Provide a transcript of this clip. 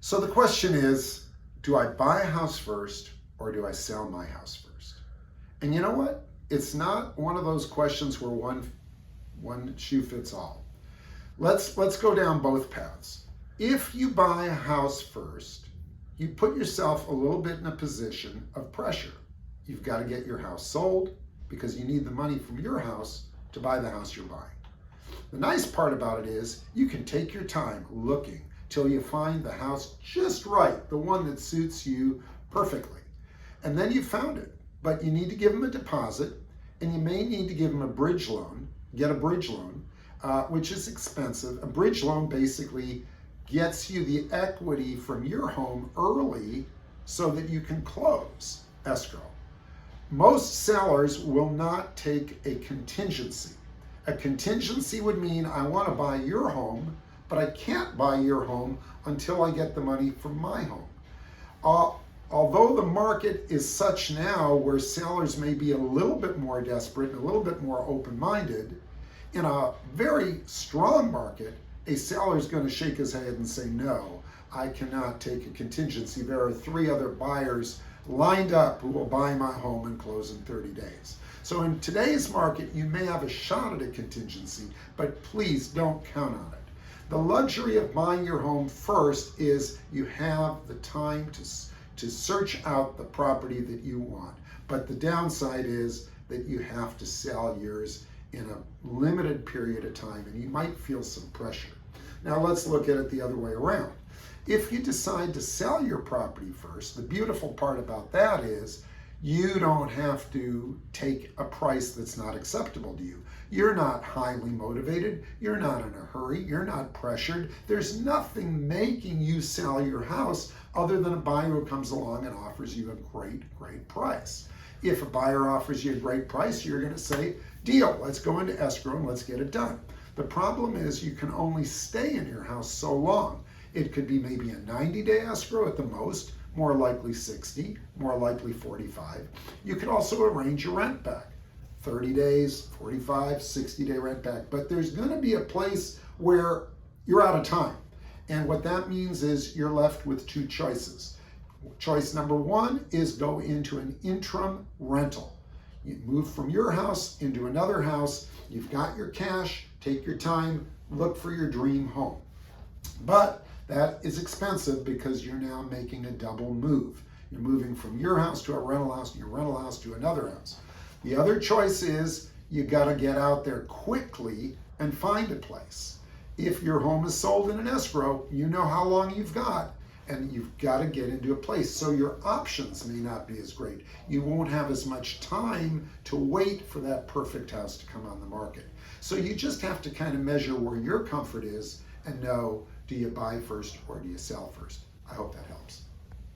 So the question is, do I buy a house first or do I sell my house first? And you know what? It's not one of those questions where one shoe fits all. Let's go down both paths. If you buy a house first, you put yourself a little bit in a position of pressure. You've got to get your house sold because you need the money from your house to buy the house you're buying. The nice part about it is you can take your time looking till you find the house just right, the one that suits you perfectly. And then you found it, but you need to give them a deposit, and you may need to give them a bridge loan, get a bridge loan, which is expensive. A bridge loan basically gets you the equity from your home early so that you can close escrow. Most sellers will not take a contingency. A contingency would mean I want to buy your home, but I can't buy your home until I get the money from my home. Although the market is such now where sellers may be a little bit more desperate and a little bit more open-minded, in a very strong market, a seller is going to shake his head and say, no, I cannot take a contingency. There are 3 other buyers lined up who will buy my home and close in 30 days. So in today's market, you may have a shot at a contingency, but please don't count on it. The luxury of buying your home first is you have the time to search out the property that you want. But the downside is that you have to sell yours in a limited period of time, and you might feel some pressure. Now let's look at it the other way around. If you decide to sell your property first, the beautiful part about that is you don't have to take a price that's not acceptable to you. You're not highly motivated. You're not in a hurry. You're not pressured. There's nothing making you sell your house other than a buyer who comes along and offers you a great price. If a buyer offers you a great price, you're going to say, deal, let's go into escrow and let's get it done. The problem is you can only stay in your house so long. It could be maybe a 90-day escrow at the most, more likely 60, more likely 45. You could also arrange your rent back. 30 days, 45, 60-day rent back. But there's going to be a place where you're out of time. And what that means is you're left with 2 choices. Choice number 1 is go into an interim rental. You move from your house into another house. You've got your cash. Take your time. Look for your dream home. But that is expensive because you're now making a double move. You're moving from your house to a rental house, and your rental house to another house. The other choice is you got to get out there quickly and find a place. If your home is sold in an escrow, you know how long you've got, and you've got to get into a place. So your options may not be as great. You won't have as much time to wait for that perfect house to come on the market. So you just have to kind of measure where your comfort is and know, do you buy first or do you sell first? I hope that helps.